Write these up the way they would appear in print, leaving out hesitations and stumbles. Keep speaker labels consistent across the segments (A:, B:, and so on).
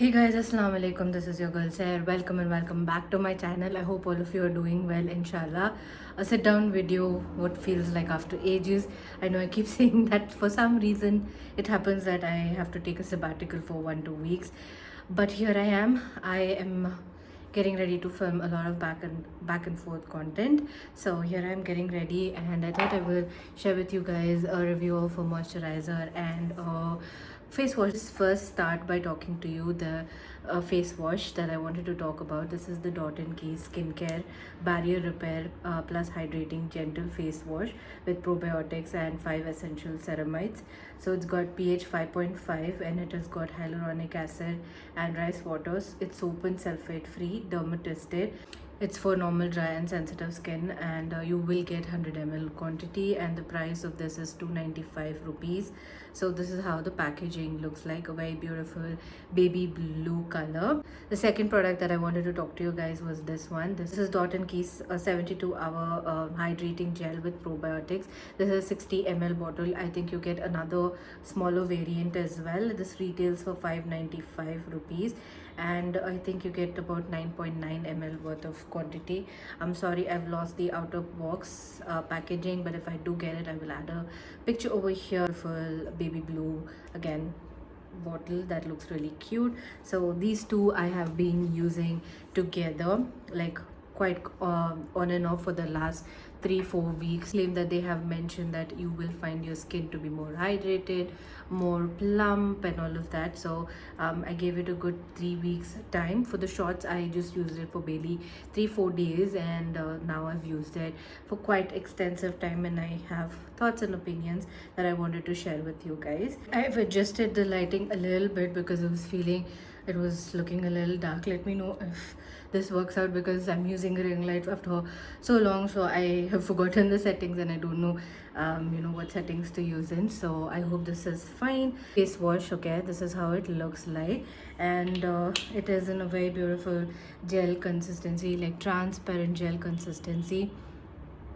A: Hey guys, assalamu alaikum. This is your girl Saher. Welcome and welcome back to my channel. I hope all of you are doing well, inshallah. A sit down video, what feels like after ages. I know I keep saying that for some reason it happens that I have to take a sabbatical for 1-2 weeks. But here I am. I am getting ready to film a lot of back and forth content. So here I am getting ready, and I thought I will share with you guys a review of a moisturizer and a face wash. First start by talking to you the face wash that I wanted to talk about. This is the Incase skincare barrier repair plus hydrating gentle face wash with probiotics and 5 essential ceramides. So it's got pH 5.5 and it has got hyaluronic acid and rice waters. It's soap and sulfate free, dermatested. It's for normal dry and sensitive skin, and you will get 100 ml quantity, and the price of this is 295 rupees. So this is how the packaging looks like, a very beautiful baby blue color. The second product that I wanted to talk to you guys was this one. This is Dot and Keys, a 72-hour hydrating gel with probiotics. This is a 60 ml bottle. I think you get another smaller variant as well. This retails for 595 rupees, and I think you get about 9.9 ml worth of quantity. I'm sorry, I've lost the outer box packaging, but if I do get it, I will add a picture over here for baby blue again bottle that looks really cute. So these two I have been using together, like quite on and off for the last 3-4 weeks. Claim that they have mentioned that you will find your skin to be more hydrated, more plump and all of that. So I gave it a good 3 weeks time. For the shots, I just used it for barely 3-4 days, and now I've used it for quite extensive time, and I have thoughts and opinions that I wanted to share with you guys. I've adjusted the lighting a little bit because I was feeling it was looking a little dark. Let me know if this works out, because I'm using a ring light after so long, so I have forgotten the settings and I don't know what settings to use in. So I hope this is fine. Face wash, okay, this is how it looks like, and it is in a very beautiful gel consistency, like transparent gel consistency,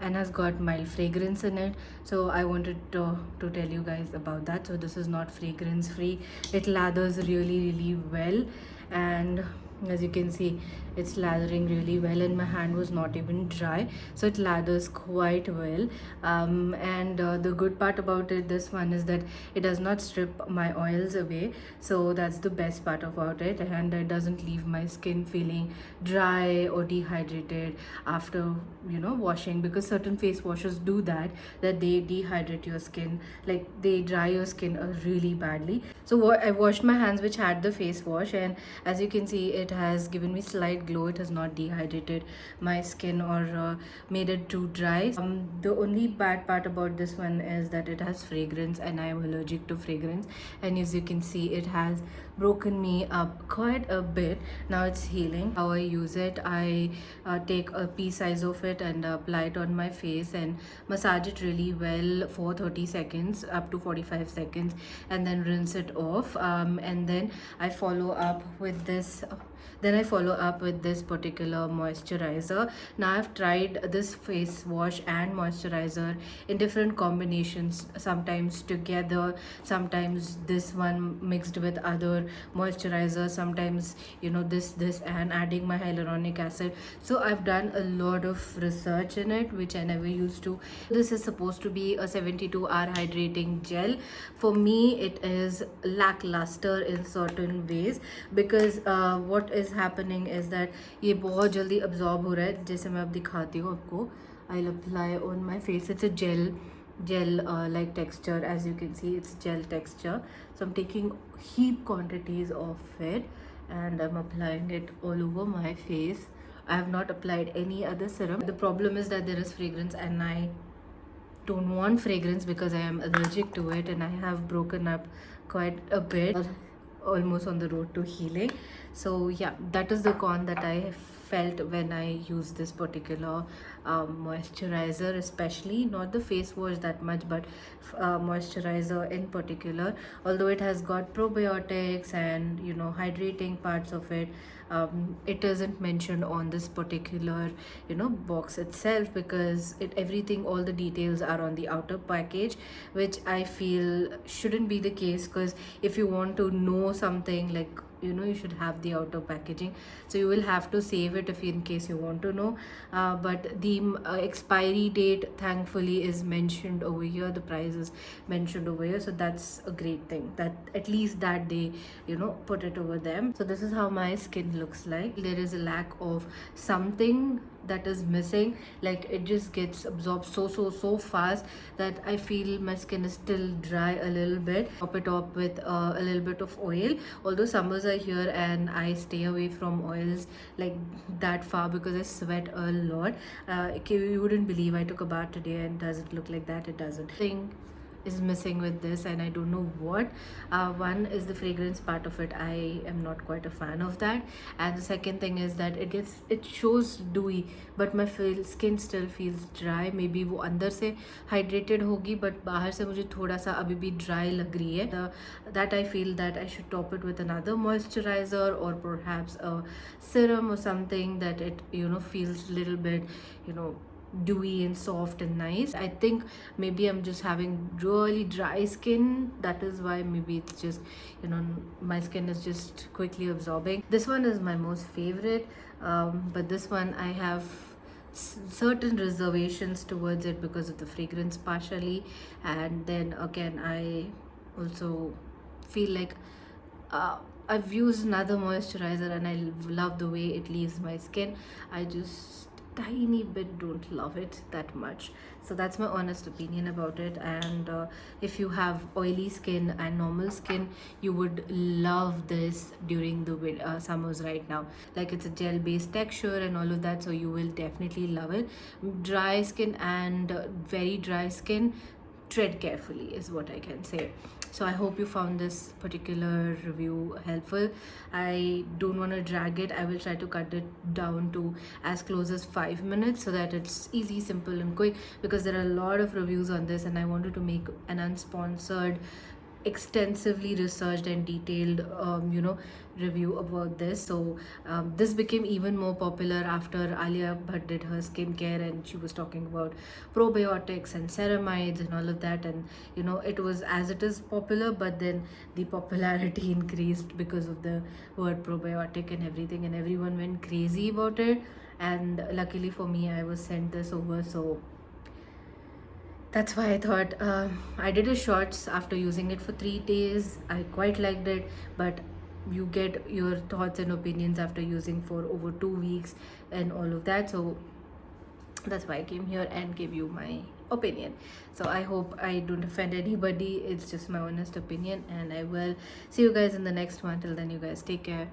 A: and has got mild fragrance in it. So I wanted to tell you guys about that. So this is not fragrance free. It lathers really well, and as you can see, it's lathering really well, and my hand was not even dry, so it lathers quite well. And the good part about this one is that it does not strip my oils away, so that's the best part about it, and it doesn't leave my skin feeling dry or dehydrated after washing, because certain face washes do that they dehydrate your skin, like they dry your skin really badly. So I washed my hands which had the face wash, and as you can see, it has given me slight glow. It has not dehydrated my skin or made it too dry. The only bad part about this one is that it has fragrance, and I am allergic to fragrance, and as you can see, it has broken me up quite a bit. Now it's healing. How I use it, I take a pea size of it and apply it on my face and massage it really well for 30 seconds up to 45 seconds, and then rinse it off. And then I follow up with this particular moisturizer. Now I've tried this face wash and moisturizer in different combinations, sometimes together, sometimes this one mixed with other moisturizer, sometimes this and adding my hyaluronic acid. So I've done a lot of research in it, which I never used to. This is supposed to be a 72-hour hydrating gel. For me, it is lackluster in certain ways, because what is happening is that ये बहुत जल्दी absorb हो रहा है. जैसे मैं अब दिखाती हूँ आपको, I'll apply on my face. It's a gel like texture. As you can see, it's gel texture. So I'm taking heap quantities of it and I'm applying it all over my face. I have not applied any other serum. The problem is that there is fragrance, and I don't want fragrance because I am allergic to it, and I have broken up quite a bit, almost on the road to healing. So yeah, that is the con that I felt when I used this particular moisturizer, especially not the face wash that much, but moisturizer in particular. Although it has got probiotics and hydrating parts of it, it isn't mentioned on this particular box itself, because everything, all the details are on the outer package, which I feel shouldn't be the case. Because if you want to know something, like you should have the outer packaging, so you will have to save it if in case you want to know. But the expiry date thankfully is mentioned over here, the price is mentioned over here, so that's a great thing that at least that they put it over them. So this is how my skin looks like. There is a lack of something that is missing, like it just gets absorbed so fast that I feel my skin is still dry a little bit. Top it up with a little bit of oil, although summers are here and I stay away from oils like that far because I sweat a lot. You wouldn't believe I took a bath today, and does it look like that? It doesn't. Thing is missing with this, and I don't know what. One is the fragrance part of it. I am not quite a fan of that, and the second thing is that it shows dewy, but my skin still feels dry. Maybe वो अंदर से hydrated होगी, but बाहर से मुझे थोड़ा सा अभी भी dry लग रही है. That I feel that I should top it with another moisturizer or perhaps a serum or something that it feels a little bit dewy and soft and nice. I think maybe I'm just having really dry skin, that is why. Maybe it's just my skin is just quickly absorbing. This one is my most favorite, but this one I have certain reservations towards it because of the fragrance partially, and then again I also feel like I've used another moisturizer and I love the way it leaves my skin. I just tiny bit don't love it that much. So that's my honest opinion about it. And if you have oily skin and normal skin, you would love this during the summers right now. Like, it's a gel based texture and all of that, so you will definitely love it. Dry skin and very dry skin, tread carefully is what I can say. So I hope you found this particular review helpful. I don't want to drag it. I will try to cut it down to as close as 5 minutes so that it's easy, simple and quick, because there are a lot of reviews on this and I wanted to make an unsponsored, extensively researched and detailed review about this. So this became even more popular after Alia Bhatt did her skincare and she was talking about probiotics and ceramides and all of that, and it was as it is popular, but then the popularity increased because of the word probiotic and everything, and everyone went crazy about it. And luckily for me, I was sent this over, so that's why I thought I did a shorts after using it for 3 days. I quite liked it, but you get your thoughts and opinions after using for over 2 weeks and all of that. So that's why I came here and gave you my opinion. So I hope I don't offend anybody. It's just my honest opinion, and I will see you guys in the next one. Till then, you guys take care.